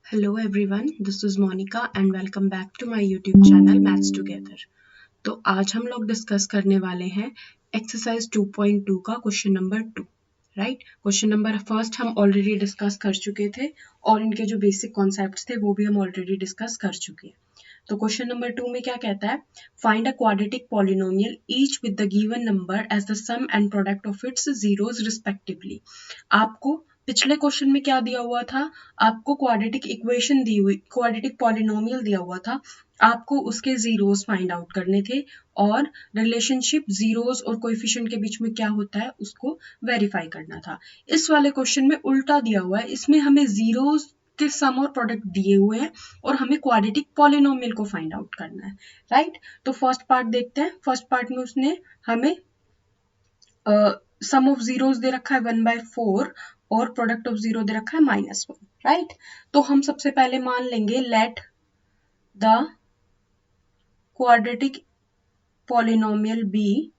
Hello everyone, this is Monica and welcome back to my YouTube channel Maths Together। तो आज हम लोग discuss करने वाले हैं एक्सरसाइज 2.2 का question number 2। Right, question number first हम ऑलरेडी डिस्कस कर चुके थे और इनके जो बेसिक कॉन्सेप्ट्स थे वो भी हम ऑलरेडी डिस्कस कर चुके हैं। तो क्वेश्चन नंबर 2 में क्या कहता है, find a quadratic polynomial each with the given number as the sum and product of its zeros respectively. आपको पिछले क्वेश्चन में क्या दिया हुआ था, आपको क्वाड्रेटिक इक्वेशन दी हुई, क्वाड्रेटिक पॉलिनोमियल दिया हुआ था, आपको उसके जीरोस फाइंड आउट करने थे और रिलेशनशिप जीरोस और कोएफिशिएंट के बीच में क्या होता है उसको वेरीफाई करना था। इस वाले क्वेश्चन में उल्टा दिया हुआ है, इसमें हमें जीरोस के सम और प्रोडक्ट दिए हुए हैं और हमें क्वाड्रेटिक पॉलिनोमियल को फाइंड आउट करना है। राइट, तो फर्स्ट पार्ट देखते हैं। फर्स्ट पार्ट में उसने हमें सम ऑफ जीरोस दे रखा है 1/4 और प्रोडक्ट ऑफ जीरो दे रखा है -1। राइट, तो हम सबसे पहले मान लेंगे let the quadratic polynomial be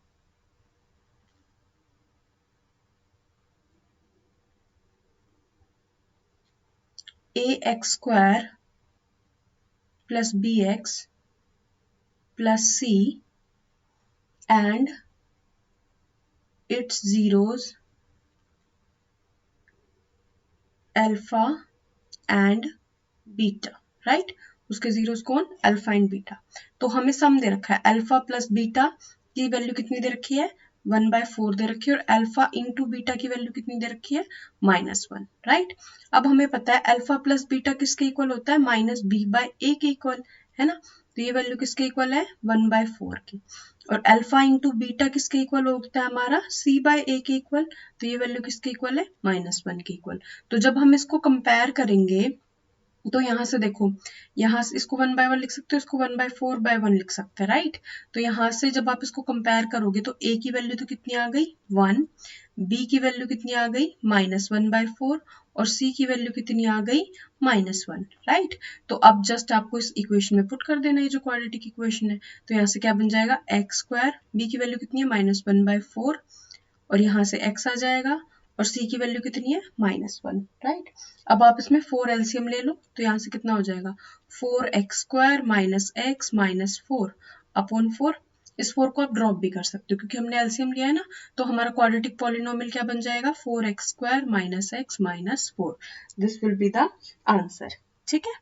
ax² plus bx plus c and its zeros alpha and beta. Right, उसके जीरोस कौन, अल्फा एंड बीटा। तो हमें सम दे रखा है अल्फा प्लस बीटा की वैल्यू कितनी दे रखी है 1/4 दे रखी है और अल्फा इंटू बीटा की वैल्यू कितनी दे रखी है -1। राइट, अब हमें पता है अल्फा प्लस बीटा किसके इक्वल होता है -b/a के इक्वल है ना, तो ये वैल्यू किसके इक्वल है 1/4 की। और अल्फा इंटू बीटा किसके इक्वल होता है हमारा c/a के इक्वल, तो ये वैल्यू किसके इक्वल है -1 के इक्वल। तो जब हम इसको कंपेयर करेंगे तो यहाँ से देखो, यहाँ से इसको 1/1 लिख सकते हो, इसको 1/4/1 लिख सकते हैं। राइट, तो यहाँ से जब आप इसको कंपेयर करोगे तो a की वैल्यू तो कितनी आ गई 1, b की वैल्यू कितनी आ गई -1/4 और c की वैल्यू कितनी आ गई -1। राइट, तो अब जस्ट आपको इस इक्वेशन में पुट कर देना है जो क्वाड्रेटिक इक्वेशन है। तो यहाँ से क्या बन जाएगा x², b की वैल्यू कितनी है -1/4 और यहाँ से x आ जाएगा और c की वैल्यू कितनी है -1। राइट, अब आप इसमें 4 एलसीएम ले लो तो यहाँ से कितना हो जाएगा 4x² - x -4 अपॉन 4। इस 4 को आप ड्रॉप भी कर सकते हो क्योंकि हमने एलसीएम लिया है ना, तो हमारा क्वाड्रेटिक पॉलिनोमियल क्या बन जाएगा 4x² - x -4। This will be the answer. ठीक है,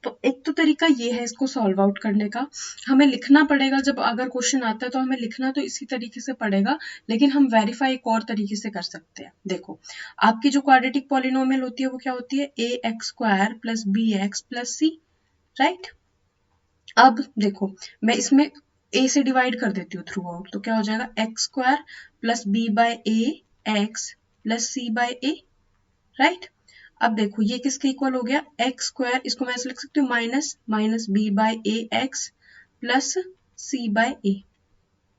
तो एक तो तरीका ये है इसको सॉल्व आउट करने का। हमें लिखना पड़ेगा, जब अगर क्वेश्चन आता है तो हमें लिखना तो इसी तरीके से पड़ेगा, लेकिन हम वेरीफाई एक और तरीके से कर सकते हैं। देखो, आपकी जो क्वाड्रेटिक पॉलिनोमियल होती है वो क्या होती है ax² plus bx plus c। Right, अब देखो मैं इसमें a से डिवाइड कर देती हूँ थ्रू आउट, तो क्या हो जाएगा x² plus b/a x plus c/a। Right, अब देखो ये किसके इक्वल हो गया x², इसको मैं ऐसे लिख सकती हूँ -b/a(x) प्लस c/a।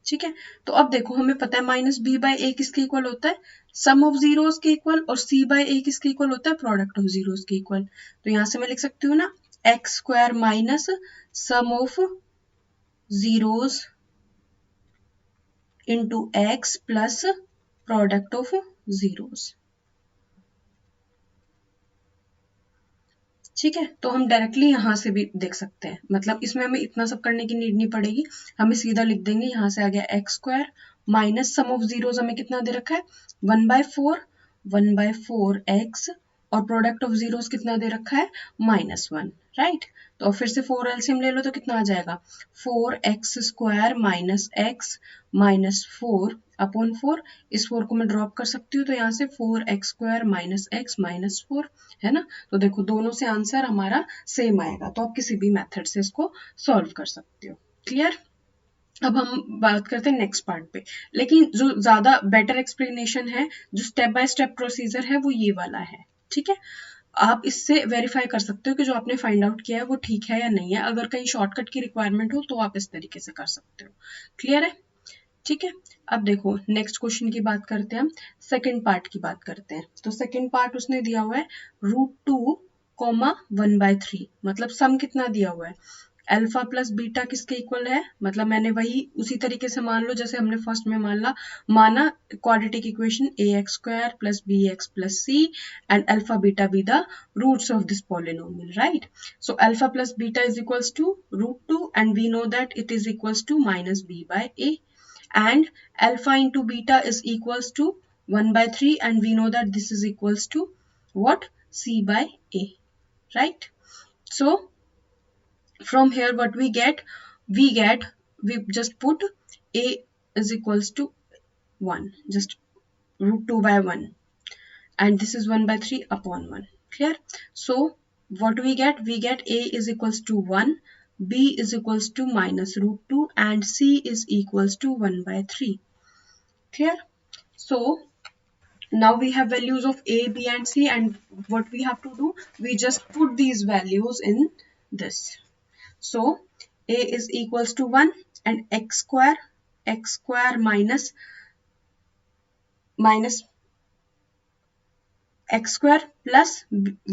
ठीक है, तो अब देखो हमें पता है -b/a किसके इक्वल होता है सम ऑफ जीरोस के इक्वल और c/a किसके इक्वल होता है प्रोडक्ट ऑफ जीरोस के इक्वल। तो यहाँ से मैं लिख सकती हूँ ना x² minus sum of zeros into x plus product of zeros. ठीक है, तो हम डायरेक्टली यहाँ से भी देख सकते हैं, मतलब इसमें हमें इतना सब करने की नीड नहीं पड़ेगी, हमें सीधा लिख देंगे। यहाँ से आ गया x² minus sum of zeros हमें कितना दे रखा है 1/4x और प्रोडक्ट ऑफ जीरोस कितना दे रखा है -1। राइट, तो फिर से 4 एलसीएम ले लो तो कितना आ जाएगा 4x² - x -4 अपॉन 4। इस 4 को मैं ड्रॉप कर सकती हूँ तो यहाँ से 4x² - x -4 है ना। तो देखो दोनों से आंसर हमारा सेम आएगा, तो आप किसी भी मेथड से इसको सॉल्व कर सकते हो। क्लियर, अब हम बात करते हैं नेक्स्ट पार्ट पे, लेकिन जो ज्यादा बेटर एक्सप्लेनेशन है, जो स्टेप बाय स्टेप प्रोसीजर है वो ये वाला है। ठीक है, आप इससे वेरीफाई कर सकते हो कि जो आपने फाइंड आउट किया है वो ठीक है या नहीं है। अगर कहीं शॉर्टकट की रिक्वायरमेंट हो तो आप इस तरीके से कर सकते हो। क्लियर है, ठीक है। अब देखो नेक्स्ट क्वेश्चन की बात करते हैं, हम सेकंड पार्ट की बात करते हैं। तो सेकंड पार्ट उसने दिया हुआ है √2, 1/3, मतलब सम कितना दिया हुआ है अल्फा प्लस बीटा किसके इक्वल है, मतलब मैंने वही उसी तरीके से मान लो जैसे हमने फर्स्ट में माना quadratic equation A X square plus B X plus C and alpha beta be the roots of this polynomial, right? So alpha plus beta is equals to root 2 and we know that it is equals to minus b by a, and alpha into beta is equals to 1 by 3 and we know that this is equals to what, c by a, right? So from here what we get, we just put a is equals to 1, just root 2 by 1, and this is 1 by 3 upon 1, clear? So what we get a is equals to 1, b is equals to minus root 2 and c is equals to 1 by 3, clear? So now we have values of a, b and c, and what we have to do, we just put these values in this. So a is equals to 1 and x square minus x square plus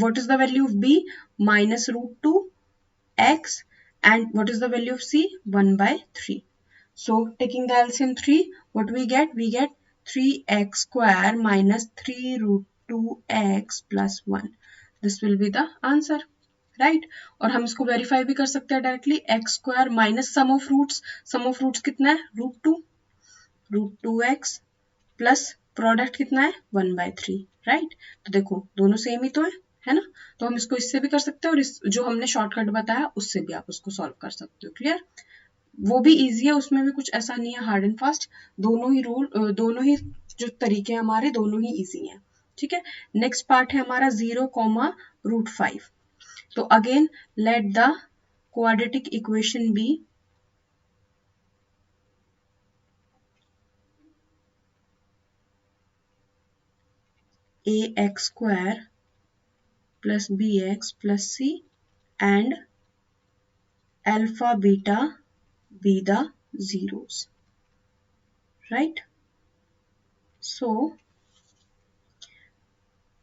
what is the value of b, minus root 2 x, and what is the value of c, 1 by 3. So taking the LCM 3, what we get 3x square minus 3 root 2x plus 1. This will be the answer, right? और हम इसको verify भी कर सकते हैं directly, X square minus sum of roots कितना है, root two X plus product कितना है, 1/3, राइट? तो देखो दोनों सेम ही तो है ना? तो हम इसको इससे भी कर सकते हैं और इस जो हमने शॉर्टकट बताया उससे भी आप उसको सॉल्व कर सकते हो, क्लियर? वो भी इजी है, उसमें भी कुछ ऐसा नहीं है हार्ड एंड फास्ट, दोनों ही जो तरीके हैं हमारे दोनों ही इजी हैं, ठीक है? नेक्स्ट पार्ट है हमारा 0, √5. तो again let the quadratic equation be ax square plus bx plus c and alpha beta be the zeros, right? So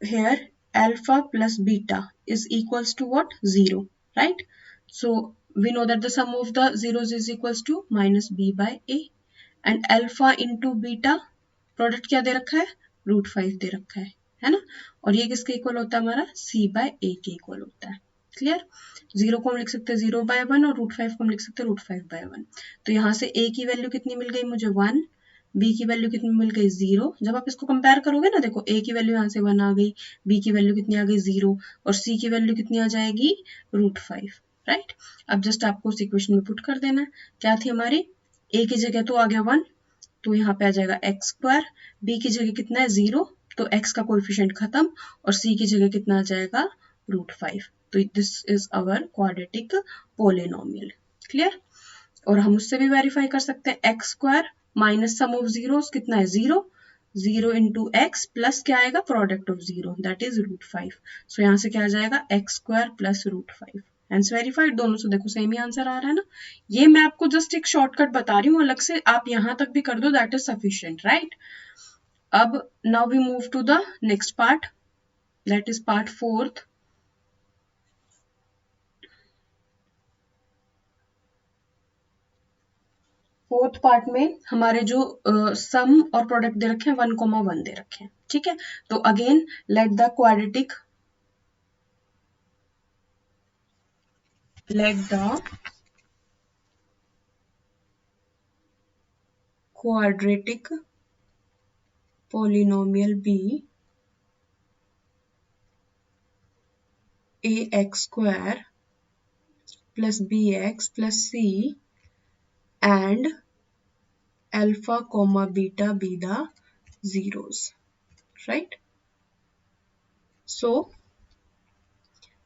here alpha plus beta is equals to what, 0, right? So we know that the sum of the zeros is equals to minus b by a, and alpha into beta product क्या दे रखा है, √5 दे रखा है ना? और ये किसके equal होता है हमारा, c by a के इक्वल होता है, क्लियर? 0 को हम लिख सकते हैं 0/1 और √5 को हम लिख सकते हैं √5/1. तो यहाँ से a की वैल्यू कितनी मिल गई मुझे, 1, b की वैल्यू कितनी मिल गई, 0. जब आप इसको कंपेयर करोगे ना, देखो a की वैल्यू यहाँ से 1 आ गई, b की वैल्यू कितनी आ गई, 0, और c की वैल्यू कितनी आ जाएगी, √5, राइट? अब जस्ट आपको उस इक्वेशन में पुट कर देना, क्या थी हमारी, a की जगह तो आ गया 1, तो यहाँ पे आ जाएगा एक्स स्क्वायर, बी की जगह कितना है 0, तो x का कोएफिशिएंट खत्म, और c की जगह कितना आ जाएगा, √5. तो this is our quadratic polynomial, clear? और हम उससे भी वेरीफाई कर सकते हैं, X square minus sum of zeros कितना है, 0 इंटू एक्स प्लस क्या आएगा, product of 0 that is √5. So यहाँ से क्या आ जाएगा, X square plus √5. Hence verified, दोनों से देखो सेम ही आंसर आ रहा है ना? ये मैं आपको जस्ट एक शॉर्टकट बता रही हूँ, अलग से आप यहाँ तक भी कर दो, दैट इज सफिशिएंट, राइट? अब now we move to the next part, that is part fourth. Fourth part में हमारे जो सम और प्रोडक्ट दे रखे हैं 1,1 दे रखे हैं, ठीक है? तो again let the quadratic polynomial be ax square plus bx plus c and alpha comma beta be the zeros, right? So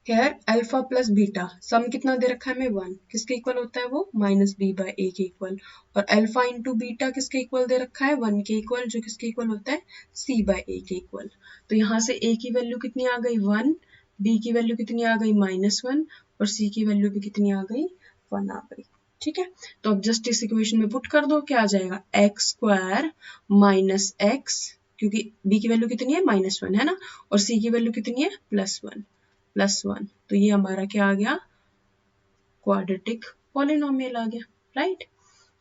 here alpha plus beta सम कितना दे रखा है हमें, 1, किसके इक्वल होता है वो, माइनस b by a के इक्वल, और अल्फा इंटू बीटा किसके इक्वल दे रखा है, 1 के इक्वल, जो किसके इक्वल होता है, c by a के इक्वल. तो यहाँ से a की वैल्यू कितनी आ गई, 1, b की वैल्यू कितनी आ गई, -1, और c की वैल्यू भी कितनी आ गई, 1 आ गई, ठीक है? तो अब जस्ट इस इक्वेशन में पुट कर दो, क्या आ जाएगा, एक्स स्क्वायर माइनस एक्स, क्योंकि b की वैल्यू कितनी है, -1 है ना, और c की वैल्यू कितनी है, +1, तो ये हमारा क्या आ गया, क्वाड्रेटिक पॉलिनोमियल आ गया, राइट।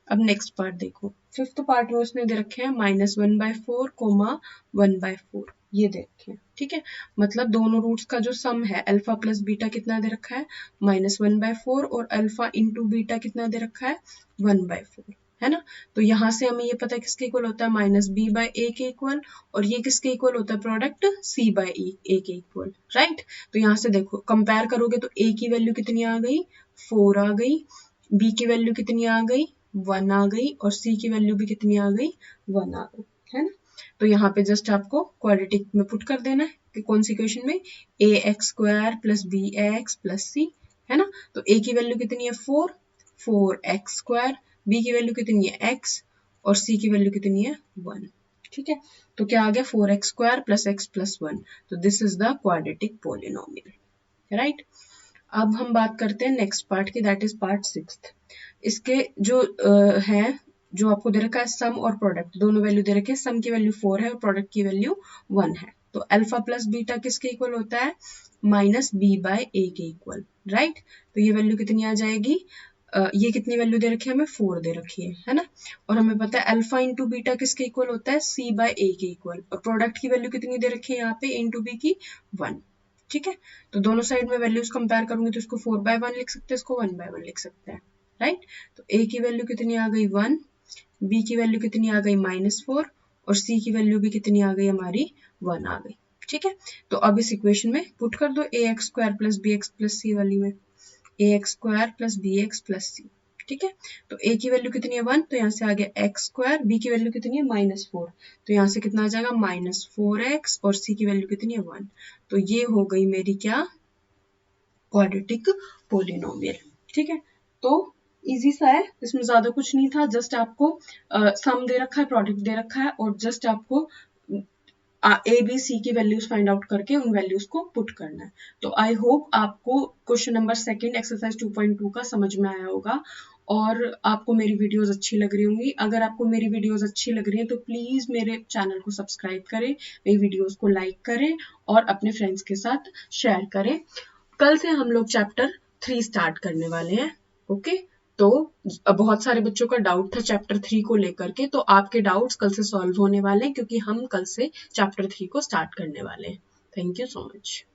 अब नेक्स्ट पार्ट देखो, फिफ्थ पार्ट में उसने दे रखे हैं -1/4, 1/4 ये दे रखे हैं, ठीक है। मतलब दोनों रूट्स का जो सम है अल्फा प्लस बीटा कितना दे रखा है -1/4 और अल्फा इंटू बीटा कितना दे रखा है 1/4, है ना। तो यहाँ से हमें ये पता है किसके इक्वल होता है -b/a के इक्वल, और ये किसके इक्वल होता है प्रोडक्ट c/a के इक्वल, राइट। तो यहाँ से देखो कंपेयर करोगे तो a की वैल्यू कितनी आ गई 4 आ गई, b की वैल्यू कितनी आ गई 1 आ गई, और c की वैल्यू भी कितनी आ गई 1 आ गई, है ना। तो यहाँ पे जस्ट आपको क्वाड्रेटिक में पुट कर देना है कि कौन सी इक्वेशन में ax² + bx + c, है ना। तो a की वैल्यू कितनी है 4x², b की वैल्यू कितनी है x, और c की वैल्यू कितनी है 1, ठीक है। तो क्या आ गया 4x² + x + 1, तो this is the quadratic polynomial, right. अब हम बात करते हैं नेक्स्ट पार्ट की, दैट इज पार्ट 6। इसके जो है, जो आपको दे रखा है सम और प्रोडक्ट, दोनों वैल्यू दे रखे हैं, सम की वैल्यू 4 है और प्रोडक्ट की वैल्यू 1 है। तो अल्फा प्लस बीटा किसके इक्वल होता है -b/a के इक्वल, राइट। तो ये वैल्यू कितनी आ जाएगी, ये कितनी वैल्यू दे रखी है हमें 4 दे रखी है ना। और हमें पता है अल्फा इंटू बीटा किसके इक्वल होता है c/a के इक्वल, और प्रोडक्ट की वैल्यू कितनी दे रखी है यहाँ पे a इंटू b की 1, ठीक है। तो दोनों साइड में वैल्यूज कंपेयर करूंगी तो इसको 4/1 लिख सकते हैं, इसको 1/1 लिख सकते हैं, राइट। तो a की वैल्यू कितनी आ गई 1, b की वैल्यू कितनी आ गई -4, और c की वैल्यू भी कितनी आ गई हमारी 1 आ गई, ठीक है। तो अब इस इक्वेशन में पुट कर दो ax² + bx + c वाली में, ax² + bx + c, ठीक है। तो a की वैल्यू कितनी है 1, तो यहाँ से आ गया x², b की वैल्यू कितनी है -4, तो यहाँ से कितना आ जाएगा -4x, और c की वैल्यू कितनी है 1। तो ये हो गई मेरी क्या क्वाड्रेटिक पोलिनोमियल, ठीक है। तो इजी सा है, इसमें ज्यादा कुछ नहीं था, जस्ट आपको सम दे रखा है, प्रोडक्ट दे रखा है, और जस्ट आपको ए बी सी की वैल्यूज फाइंड आउट करके उन वैल्यूज को पुट करना है। तो आई होप आपको क्वेश्चन नंबर 2 एक्सरसाइज 2.2 का समझ में आया होगा, और आपको मेरी वीडियोस अच्छी लग रही होंगी। अगर आपको मेरी वीडियोस अच्छी लग रही है तो प्लीज मेरे चैनल को सब्सक्राइब करें, मेरी वीडियोस को लाइक करें, और अपने फ्रेंड्स के साथ शेयर करें। कल से हम लोग चैप्टर 3 स्टार्ट करने वाले हैं, ओके। तो बहुत सारे बच्चों का डाउट था चैप्टर 3 को लेकर के, तो आपके डाउट्स कल से सॉल्व होने वाले हैं, क्योंकि हम कल से चैप्टर 3 को स्टार्ट करने वाले हैं। Thank you so much.